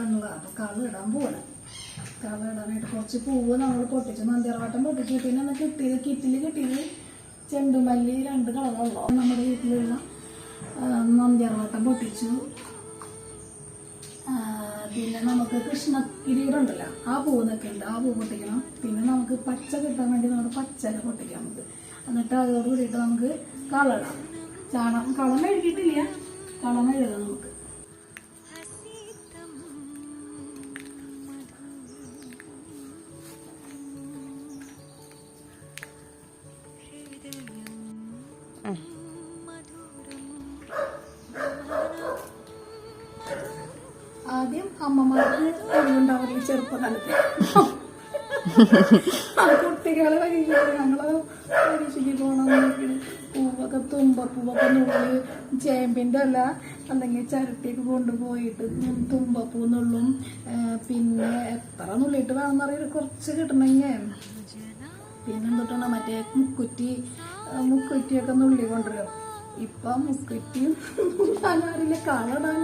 ഇടാനുള്ള അപ്പൊ കള പോകണം. കള ഇടാനായിട്ട് കുറച്ച് പൂവ് നമ്മൾ പൊട്ടിച്ചു, നന്ദിയറവട്ടം പൊട്ടിച്ചു. പിന്നെ ഒന്ന് കിറ്റില് കിട്ടിയത് ചെണ്ടുമല്ലി 2 കളറുള്ളൂ. നമ്മുടെ വീട്ടിലുള്ള നന്ദിയറവട്ടം പൊട്ടിച്ചു. പിന്നെ നമുക്ക് കൃഷ്ണകിരീടുണ്ടല്ലോ, ആ പൂവൊക്കെ ഉണ്ട്, ആ പൂ പൊട്ടിക്കണം. പിന്നെ നമുക്ക് പച്ച കിട്ടാൻ വേണ്ടി നമ്മുടെ പച്ചല പൊട്ടിക്കാം നമുക്ക്. എന്നിട്ട് അതോട് കൂടിയിട്ട് നമുക്ക് കളടാം. കളം എഴുതിയിട്ടില്ല, കളം എഴുതാം നമുക്ക്. ആദ്യം അമ്മമാർക്ക് ഒഴിവുണ്ടാവില്ല ചെറുപ്പകാലത്ത്. കുട്ടികളെ പരീക്ഷ ഞങ്ങള് പരീക്ഷയ്ക്ക് പോകണമെങ്കിൽ പൂവൊക്കെ തുമ്പപ്പൂവൊക്കെ നുള്ളി ചേമ്പിൻ്റെ അല്ല അല്ലെങ്കിൽ ചിരട്ടിയൊക്കെ കൊണ്ടുപോയിട്ട് തുമ്പപ്പൂ നുള്ളും. പിന്നെ എത്ര നുള്ളിയിട്ട് വേണമെന്നറിയാം, കുറച്ച് കിട്ടണമെങ്കിൽ. പിന്നെ എന്തിട്ടാണ് മറ്റേ മുക്കുറ്റിയൊക്കെ നുള്ളി കൊണ്ടുവരും. ഇപ്പൊ മുക്കുറ്റിയും അറിയില്ല, കളടാൻ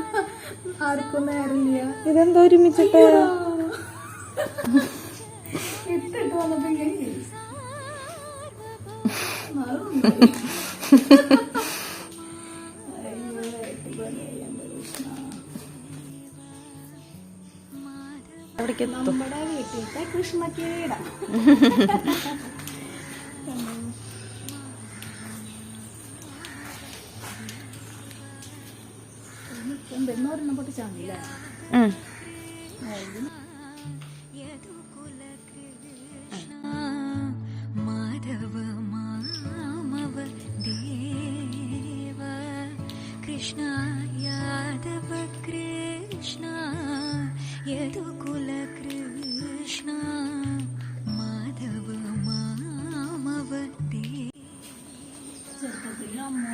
ആർക്കും നേരില്ല. ഇതെന്താ ഒരുമിച്ചിട്ട് ഇട്ടിട്ട് വന്നപ്പോ നമ്മുടെ വീട്ടിലത്തെ കൃഷ്ണകിരീടം. ഒരെണ്ണം പൊട്ടിച്ചാന്നില്ല. മാധവ മാമവ ദേവ കൃഷ്ണ യാദവ കൃഷ്ണ യദുകുല കൃഷ്ണ മാധവ മാമവ ദേവ. ചെറുപ്പത്തിൽ അമ്മ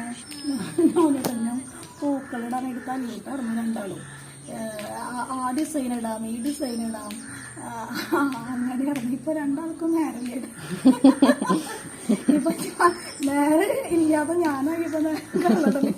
തന്നെ പൂക്കളിടാനായിട്ട് തല്ലിയിട്ടായിരുന്നു രണ്ടാളും. ആ ഡിസൈൻ ഇടാം, ഈ ഡിസൈൻ ഇടാം, അങ്ങനെ ഇറങ്ങി. ഇപ്പൊ രണ്ടാൾക്കും നേരമില്ല. ഇപ്പൊ നേരെ ഇല്ലാതെ ഞാനായിപ്പോ കളറില്